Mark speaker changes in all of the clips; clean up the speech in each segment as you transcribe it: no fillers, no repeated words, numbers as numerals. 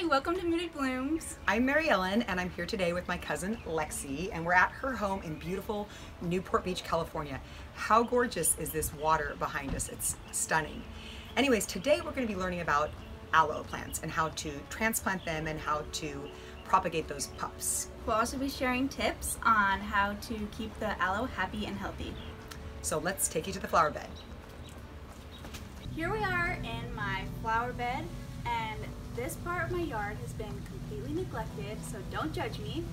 Speaker 1: Hi, welcome to Moody Blooms.
Speaker 2: I'm Mary Ellen, and I'm here today with my cousin Lexi, and we're at her home in beautiful Newport Beach, California. How gorgeous is this water behind us? It's stunning. Anyways, today we're going to be learning about aloe plants and how to transplant them and how to propagate those pups.
Speaker 1: We'll also be sharing tips on how to keep the aloe happy and healthy.
Speaker 2: So let's take you to the flower bed.
Speaker 1: Here we are in my flower bed, and this part of my yard has been completely neglected, so don't judge me,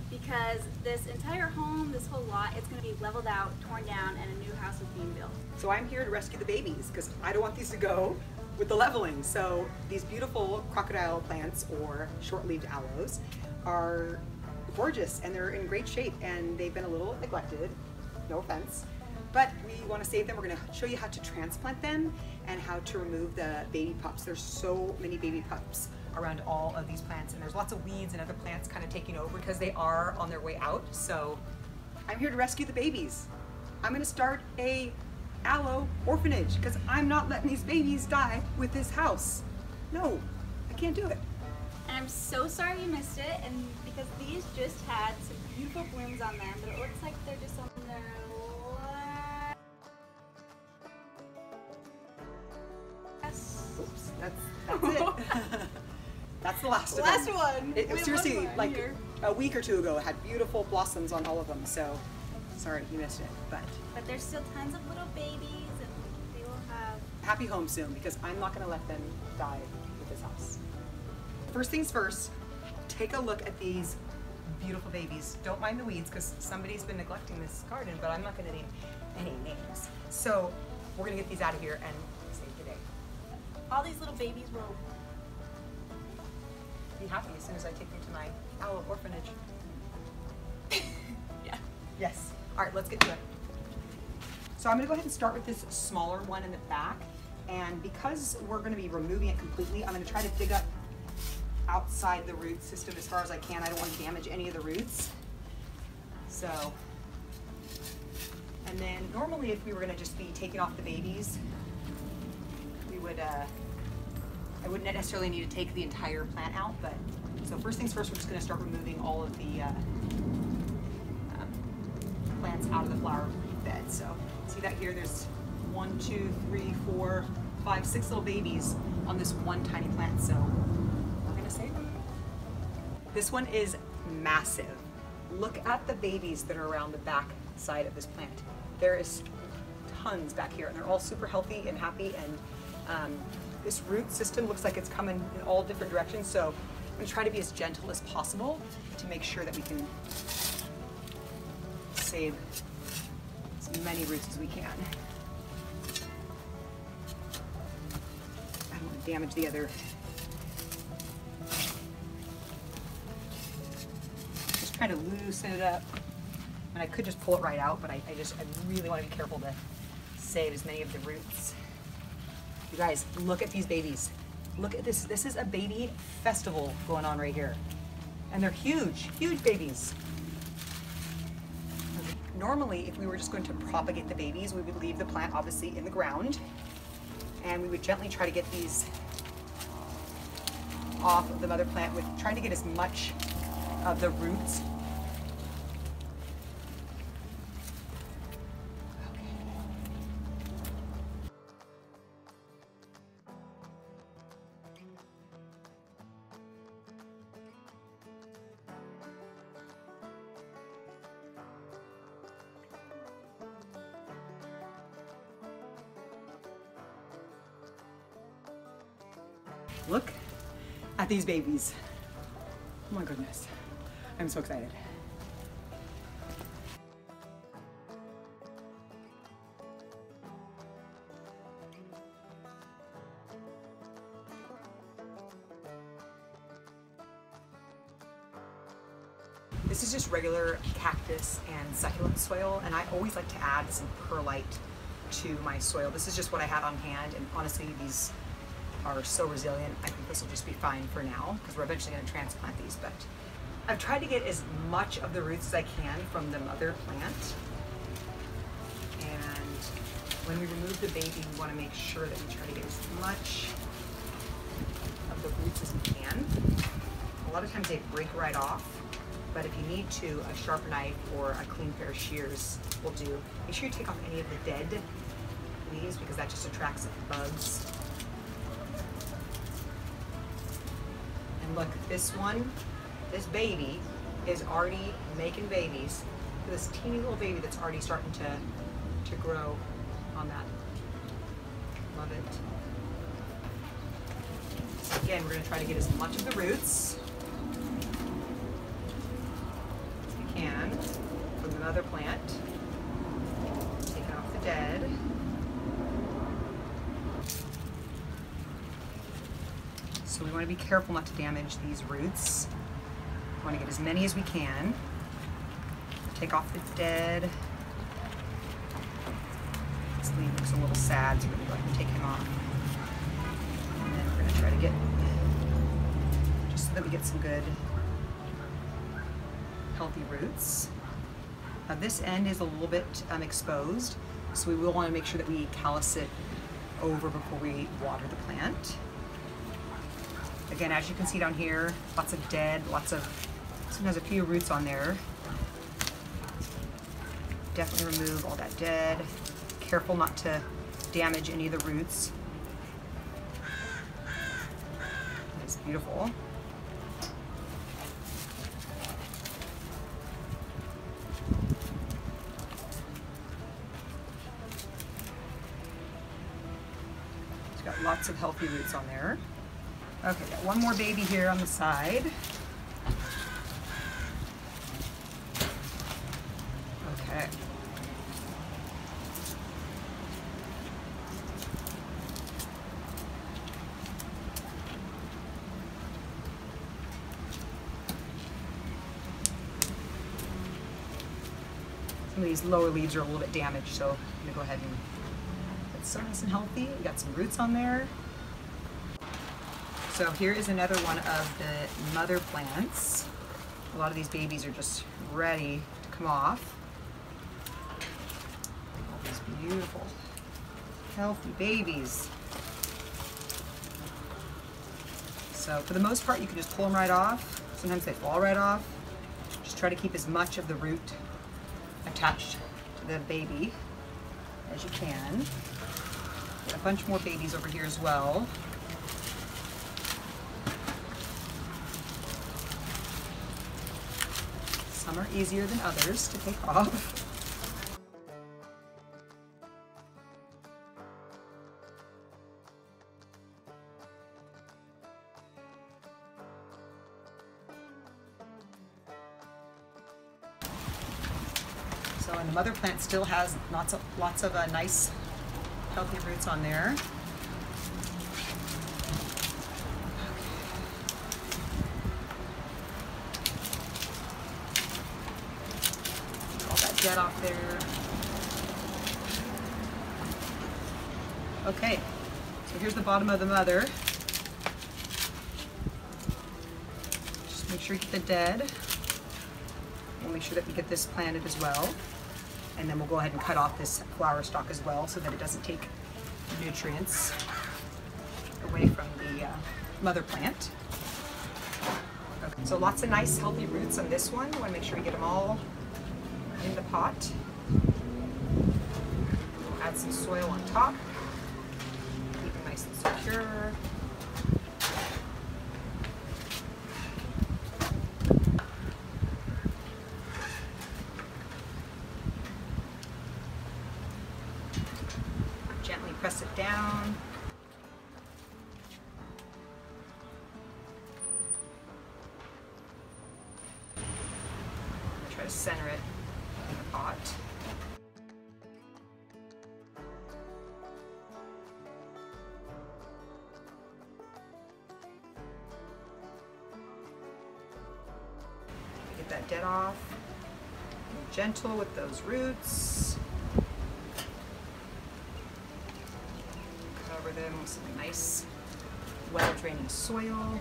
Speaker 1: because this entire home, this whole lot, it's going to be leveled out, torn down, and a new house is being built.
Speaker 2: So I'm here to rescue the babies because I don't want these to go with the leveling. So these beautiful crocodile plants, or short-leaved aloes, are gorgeous and they're in great shape, and they've been a little neglected, no offense, but we want to save them. We're going to show you how to transplant them and how to remove the baby pups. There's so many baby pups around all of these plants, and there's lots of weeds and other plants kind of taking over because they are on their way out. So I'm here to rescue the babies. I'm going to start a aloe orphanage because I'm not letting these babies die with this house. No, I can't do it.
Speaker 1: And I'm so sorry you missed it, and because these just had some beautiful blooms on them, but it looks like they're just on their last.
Speaker 2: Oops, that's it. That's the last of them.
Speaker 1: Last one.
Speaker 2: It
Speaker 1: We have
Speaker 2: seriously,
Speaker 1: one more
Speaker 2: like
Speaker 1: here.
Speaker 2: a week or two ago, it had beautiful blossoms on all of them. So sorry you missed it, but
Speaker 1: But there's still tons of little babies, and they will have.
Speaker 2: happy home soon because I'm not going to let them die with this house. First things first, take a look at these beautiful babies. Don't mind the weeds because somebody's been neglecting this garden, but I'm not going to name any names. So we're going to get these out of here and save the day.
Speaker 1: All these little babies will.
Speaker 2: Be happy as soon as I take you to my aloe orphanage.
Speaker 1: Yeah.
Speaker 2: Yes. All right, let's get to it. So I'm going to go ahead and start with this smaller one in the back. And because we're going to be removing it completely, I'm going to try to dig up outside the root system as far as I can. I don't want to damage any of the roots. So, and then normally if we were going to just be taking off the babies, we would, I wouldn't necessarily need to take the entire plant out, but so first things first, we're just going to start removing all of the plants out of the flower bed. So see that here, there's 1, 2, 3, 4, 5, 6 little babies on this one tiny plant. So we're going to save them. This one is massive. Look at the babies that are around the back side of this plant. There is tons back here, and they're all super healthy and happy, and this root system looks like it's coming in all different directions, so I'm going to try to be as gentle as possible to make sure that we can save as many roots as we can. I don't want to damage the other. Just trying to loosen it up. And I could just pull it right out, but I really want to be careful to save as many of the roots. You guys, look at these babies. Look at this. This is a baby festival going on right here. And they're huge, huge babies. Normally, if we were just going to propagate the babies, we would leave the plant obviously in the ground, and we would gently try to get these off of the mother plant with trying to get as much of the roots. Look at these babies. Oh my goodness. I'm so excited. This is just regular cactus and succulent soil, and I always like to add some perlite to my soil. This is just what I had on hand, and honestly, these are so resilient. I think this will just be fine for now because we're eventually going to transplant these, but I've tried to get as much of the roots as I can from the mother plant. And when we remove the baby, we want to make sure that we try to get as much of the roots as we can. A lot of times they break right off, but if you need to, a sharp knife or a clean pair of shears will do. Make sure you take off any of the dead leaves because that just attracts bugs. And look, this one, this baby is already making babies. This teeny little baby that's already starting to grow on that. Love it. So again, we're going to try to get as much of the roots as we can from the mother plant. Taking off the dead. So we want to be careful not to damage these roots. We want to get as many as we can. Take off the dead. This leaf looks a little sad, so we're going to go ahead and take him off. And then we're going to try to get, just so that we get some good, healthy roots. Now this end is a little bit exposed, so we will want to make sure that we callus it over before we water the plant. Again, as you can see down here, lots of dead, sometimes a few roots on there. Definitely remove all that dead. Careful not to damage any of the roots. It's beautiful. It's got lots of healthy roots on there. Okay, got one more baby here on the side. Okay. Some of these lower leaves are a little bit damaged, so I'm gonna go ahead and it's so nice and healthy. We got some roots on there. So here is another one of the mother plants. A lot of these babies are just ready to come off. All these beautiful, healthy babies. So for the most part, you can just pull them right off. Sometimes they fall right off. Just try to keep as much of the root attached to the baby as you can. Got a bunch more babies over here as well. Some are easier than others to take off. So, and the mother plant still has lots of nice, healthy roots on there. Dead off there. Okay, so here's the bottom of the mother. Just make sure you get the dead. We'll make sure that we get this planted as well. And then we'll go ahead and cut off this flower stalk as well so that it doesn't take nutrients away from the mother plant. Okay, so lots of nice healthy roots on this one. We want to make sure we get them all in the pot. We'll add some soil on top. Keep it nice and secure. Gently press it down. Try to center it in the pot. Get that dead off. Be gentle with those roots. Cover them with some nice, well-draining soil.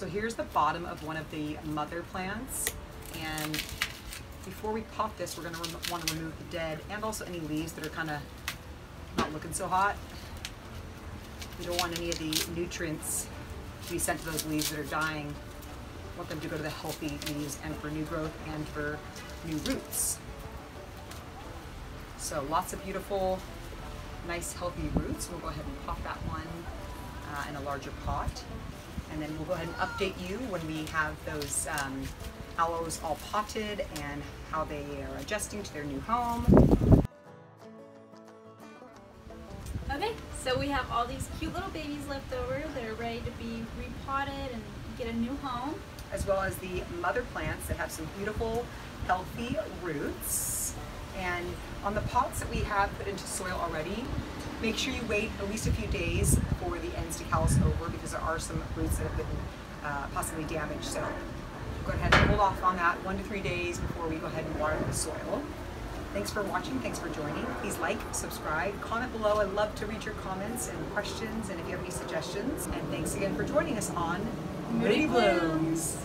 Speaker 2: So here's the bottom of one of the mother plants, and before we pot this, we're going to want to remove the dead and also any leaves that are kind of not looking so hot. We don't want any of the nutrients to be sent to those leaves that are dying. We want them to go to the healthy leaves and for new growth and for new roots. So lots of beautiful, nice, healthy roots. We'll go ahead and pot that one in a larger pot. And then we'll go ahead and update you when we have those aloes all potted and how they are adjusting to their new home.
Speaker 1: Okay, so we have all these cute little babies left over that are ready to be repotted and get a new home.
Speaker 2: As well as the mother plants that have some beautiful, healthy roots. And on the pots that we have put into soil already, make sure you wait at least a few days for the ends to callus over, because there are some roots that have been possibly damaged. So go ahead and hold off on that 1 to 3 days before we go ahead and water the soil. Thanks for watching, thanks for joining. Please like, subscribe, comment below. I'd love to read your comments and questions and if you have any suggestions. And thanks again for joining us on Moody Blooms.